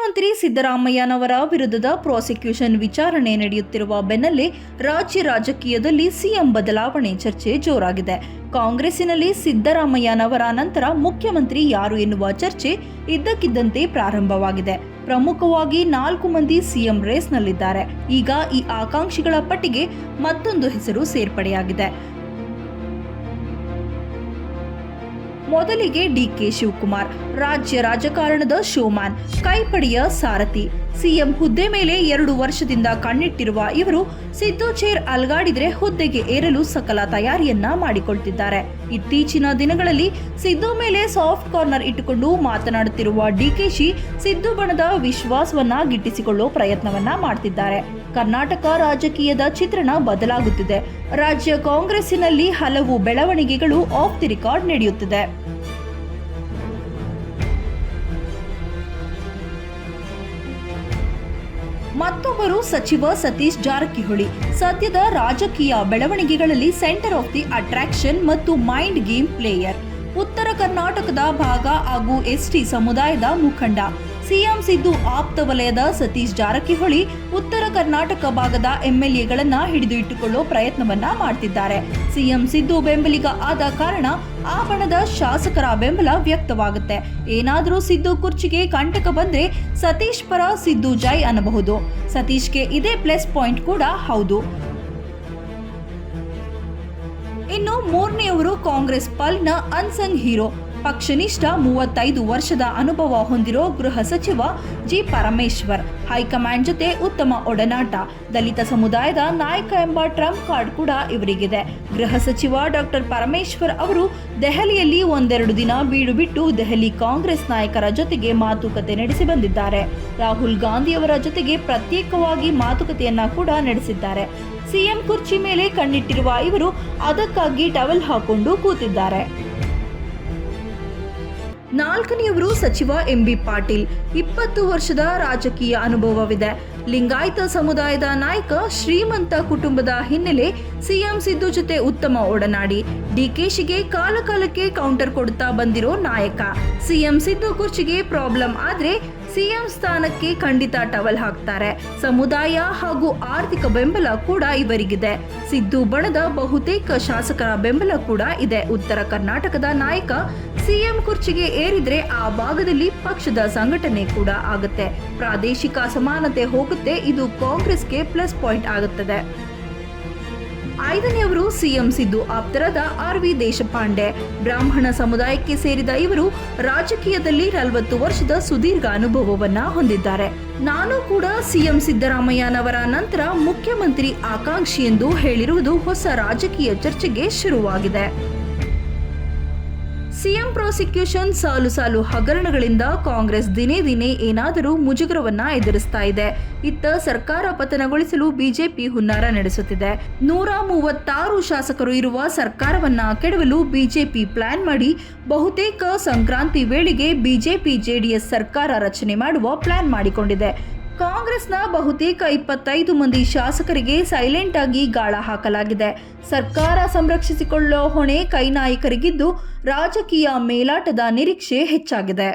ಮುಖ್ಯಮಂತ್ರಿ ಸಿದ್ದರಾಮಯ್ಯನವರ ವಿರುದ್ಧದ ಪ್ರಾಸಿಕ್ಯೂಷನ್ ವಿಚಾರಣೆ ನಡೆಯುತ್ತಿರುವ ಬೆನ್ನಲ್ಲೇ ರಾಜ್ಯ ರಾಜಕೀಯದಲ್ಲಿ ಸಿಎಂ ಬದಲಾವಣೆ ಚರ್ಚೆ ಜೋರಾಗಿದೆ. ಕಾಂಗ್ರೆಸ್ಸಿನಲ್ಲಿ ಸಿದ್ದರಾಮಯ್ಯನವರ ನಂತರ ಮುಖ್ಯಮಂತ್ರಿ ಯಾರು ಎನ್ನುವ ಚರ್ಚೆ ಇದ್ದಕ್ಕಿದ್ದಂತೆ ಪ್ರಾರಂಭವಾಗಿದೆ. ಪ್ರಮುಖವಾಗಿ 4 ಮಂದಿ ಸಿಎಂ ರೇಸ್ನಲ್ಲಿದ್ದಾರೆ. ಈಗ ಈ ಆಕಾಂಕ್ಷಿಗಳ ಪಟ್ಟಿಗೆ ಮತ್ತೊಂದು ಹೆಸರು ಸೇರ್ಪಡೆಯಾಗಿದೆ. ಮೊದಲಿಗೆ ಡಿಕೆ ಶಿವಕುಮಾರ್, ರಾಜ್ಯ ರಾಜಕಾರಣದ ಶೋಮ್ಯಾನ್, ಕೈಪಡಿಯ ಸಾರಥಿ. ಸಿಎಂ ಹುದ್ದೆ ಮೇಲೆ 2 ವರ್ಷದಿಂದ ಕಣ್ಣಿಟ್ಟಿರುವ ಇವರು ಸಿದ್ದು ಚೇರ್ ಅಲ್ಗಾಡಿದ್ರೆ ಹುದ್ದೆಗೆ ಏರಲು ಸಕಲ ತಯಾರಿಯನ್ನ ಮಾಡಿಕೊಳ್ತಿದ್ದಾರೆ. ಇತ್ತೀಚಿನ ದಿನಗಳಲ್ಲಿ ಸಿದ್ದು ಮೇಲೆ ಸಾಫ್ಟ್ ಕಾರ್ನರ್ ಇಟ್ಟುಕೊಂಡು ಮಾತನಾಡುತ್ತಿರುವ ಡಿಕೆಶಿ ಸಿದ್ದು ಬಣದ ವಿಶ್ವಾಸವನ್ನ ಗಿಟ್ಟಿಸಿಕೊಳ್ಳೋ ಪ್ರಯತ್ನವನ್ನ ಮಾಡ್ತಿದ್ದಾರೆ. ಕರ್ನಾಟಕ ರಾಜಕೀಯದ ಚಿತ್ರಣ ಬದಲಾಗುತ್ತಿದೆ. ರಾಜ್ಯ ಕಾಂಗ್ರೆಸ್ಸಿನಲ್ಲಿ ಹಲವು ಬೆಳವಣಿಗೆಗಳು ಆಫ್ ದಿ ರೆಕಾರ್ಡ್ ನಡೆಯುತ್ತಿದೆ. ಮತ್ತೊಬ್ಬರು ಸಚಿವ ಸತೀಶ್ ಜಾರಕಿಹೊಳಿ. ಸದ್ಯದ ರಾಜಕೀಯ ಬೆಳವಣಿಗೆಗಳಲ್ಲಿ ಸೆಂಟರ್ ಆಫ್ ದಿ ಅಟ್ರಾಕ್ಷನ್ ಮತ್ತು ಮೈಂಡ್ ಗೇಮ್ ಪ್ಲೇಯರ್. ಉತ್ತರ ಕರ್ನಾಟಕದ ಭಾಗ ಹಾಗೂ ಎಸ್ಟಿ ಸಮುದಾಯದ ಮುಖಂಡ ಸಿಎಂ ಸಿದ್ದು ಆಪ್ತ ವಲಯದ ಸತೀಶ್ ಜಾರಕಿಹೊಳಿ ಉತ್ತರ ಕರ್ನಾಟಕ ಭಾಗದ ಎಂಎಲ್ಎಗಳನ್ನ ಹಿಡಿದು ಇಟ್ಟುಕೊಳ್ಳೋ ಪ್ರಯತ್ನವನ್ನ ಮಾಡ್ತಿದ್ದಾರೆ. ಸಿಎಂ ಸಿದ್ದು ಬೆಂಬಲಿಗ ಆದ ಕಾರಣ ಆ ಬಣದ ಶಾಸಕರ ಬೆಂಬಲ ವ್ಯಕ್ತವಾಗುತ್ತೆ. ಏನಾದರೂ ಸಿದ್ದು ಕುರ್ಚಿಗೆ ಕಂಟಕ ಬಂದ್ರೆ ಸತೀಶ್ ಪರ ಸಿದ್ದು ಜೈ ಅನ್ನಬಹುದು. ಸತೀಶ್ಗೆ ಇದೇ ಪ್ಲಸ್ ಪಾಯಿಂಟ್ ಕೂಡ ಹೌದು. ಇನ್ನು ಮೂರನೆಯವರು ಕಾಂಗ್ರೆಸ್ ಪಾಲಿನ ಅನ್ಸಂಗ್ ಹೀರೋ, ಪಕ್ಷನಿಷ್ಠ 35 ವರ್ಷದ ಅನುಭವ ಹೊಂದಿರೋ ಗೃಹ ಸಚಿವ ಜಿ ಪರಮೇಶ್ವರ್. ಹೈಕಮಾಂಡ್ ಜೊತೆ ಉತ್ತಮ ಒಡನಾಟ, ದಲಿತ ಸಮುದಾಯದ ನಾಯಕ ಎಂಬ ಟ್ರಂಪ್ ಕಾರ್ಡ್ ಕೂಡ ಇವರಿಗಿದೆ. ಗೃಹ ಸಚಿವ ಡಾಕ್ಟರ್ ಪರಮೇಶ್ವರ್ ಅವರು ದೆಹಲಿಯಲ್ಲಿ 1-2 ದಿನ ಬೀಡು ಬಿಟ್ಟು ದೆಹಲಿ ಕಾಂಗ್ರೆಸ್ ನಾಯಕರ ಜೊತೆಗೆ ಮಾತುಕತೆ ನಡೆಸಿ ಬಂದಿದ್ದಾರೆ. ರಾಹುಲ್ ಗಾಂಧಿಯವರ ಜೊತೆಗೆ ಪ್ರತ್ಯೇಕವಾಗಿ ಮಾತುಕತೆಯನ್ನ ಕೂಡ ನಡೆಸಿದ್ದಾರೆ. ಸಿಎಂ ಕುರ್ಚಿ ಮೇಲೆ ಕಣ್ಣಿಟ್ಟಿರುವ ಇವರು ಅದಕ್ಕಾಗಿ ಟವೆಲ್ ಹಾಕೊಂಡು ಕೂತಿದ್ದಾರೆ. 4ನೆಯವರು ಸಚಿವ ಎಂಬಿ ಪಾಟೀಲ್. 20 ವರ್ಷದ ರಾಜಕೀಯ ಅನುಭವವಿದೆ. ಲಿಂಗಾಯತ ಸಮುದಾಯದ ನಾಯಕ, ಶ್ರೀಮಂತ ಕುಟುಂಬದ ಹಿನ್ನೆಲೆ, ಸಿಎಂ ಸಿದ್ದು ಜೊತೆ ಉತ್ತಮ ಒಡನಾಡಿ, ಡಿಕೆಶಿಗೆ ಕಾಲಕಾಲಕ್ಕೆ ಕೌಂಟರ್ ಕೊಡುತ್ತಾ ಬಂದಿರೋ ನಾಯಕ. ಸಿಎಂ ಸಿದ್ದು ಕುರ್ಚಿಗೆ ಪ್ರಾಬ್ಲಮ್ ಆದ್ರೆ ಸಿಎಂ ಸ್ಥಾನಕ್ಕೆ ಖಂಡಿತ ಟವಲ್ ಹಾಕ್ತಾರೆ. ಸಮುದಾಯ ಹಾಗೂ ಆರ್ಥಿಕ ಬೆಂಬಲ ಕೂಡ ಇವರಿಗಿದೆ. ಸಿದ್ದು ಬಣದ ಬಹುತೇಕ ಶಾಸಕರ ಬೆಂಬಲ ಕೂಡ ಇದೆ. ಉತ್ತರ ಕರ್ನಾಟಕದ ನಾಯಕ ಸಿಎಂ ಕುರ್ಚಿಗೆ ಏರಿದ್ರೆ ಆ ಭಾಗದಲ್ಲಿ ಪಕ್ಷದ ಸಂಘಟನೆ ಕೂಡ ಆಗುತ್ತೆ. ಪ್ರಾದೇಶಿಕ ಸಮಾನತೆ ಹೋಗುತ್ತೆ. ಇದು ಕಾಂಗ್ರೆಸ್ಗೆ ಪ್ಲಸ್ ಪಾಯಿಂಟ್ ಆಗುತ್ತದೆ. 5ನೆಯವರು ಸಿಎಂ ಸಿದ್ದು ಆಪ್ತರಾದ ಆರ್.ವಿ. ದೇಶಪಾಂಡೆ. ಬ್ರಾಹ್ಮಣ ಸಮುದಾಯಕ್ಕೆ ಸೇರಿದ ಇವರು ರಾಜಕೀಯದಲ್ಲಿ 40 ವರ್ಷದ ಸುದೀರ್ಘ ಅನುಭವವನ್ನ ಹೊಂದಿದ್ದಾರೆ. ನಾನು ಕೂಡ ಸಿಎಂ ಸಿದ್ದರಾಮಯ್ಯನವರ ನಂತರ ಮುಖ್ಯಮಂತ್ರಿ ಆಕಾಂಕ್ಷಿ ಎಂದು ಹೇಳಿರುವುದು ಹೊಸ ರಾಜಕೀಯ ಚರ್ಚೆಗೆ ಶುರುವಾಗಿದೆ. ಸಿಎಂ ಪ್ರಾಸಿಕ್ಯೂಷನ್ ಸಾಲು ಹಗರಣಗಳಿಂದ ಕಾಂಗ್ರೆಸ್ ದಿನೇ ದಿನೇ ಏನಾದರೂ ಮುಜುಗರವನ್ನ ಎದುರಿಸ್ತಾ ಇದೆ. ಇತ್ತ ಸರ್ಕಾರ ಪತನಗೊಳಿಸಲು ಬಿಜೆಪಿ ಹುನ್ನಾರ ನಡೆಸುತ್ತಿದೆ. 136 ಶಾಸಕರು ಇರುವ ಸರ್ಕಾರವನ್ನ ಕೆಡವಲು ಬಿಜೆಪಿ ಪ್ಲಾನ್ ಮಾಡಿ ಬಹುತೇಕ ಸಂಕ್ರಾಂತಿ ವೇಳೆಗೆ ಬಿಜೆಪಿ ಜೆಡಿಎಸ್ ಸರ್ಕಾರ ರಚನೆ ಮಾಡುವ ಪ್ಲಾನ್ ಮಾಡಿಕೊಂಡಿದೆ. ಕಾಂಗ್ರೆಸ್ನ ಬಹುತೇಕ 25 ಮಂದಿ ಶಾಸಕರಿಗೆ ಸೈಲೆಂಟ್ ಆಗಿ ಗಾಳ ಹಾಕಲಾಗಿದೆ. ಸರ್ಕಾರ ಸಂರಕ್ಷಿಸಿಕೊಳ್ಳೋ ಹೊಣೆ ಕೈ ನಾಯಕರಿಗಿದ್ದು ರಾಜಕೀಯ ಮೇಲಾಟದ ನಿರೀಕ್ಷೆ ಹೆಚ್ಚಾಗಿದೆ.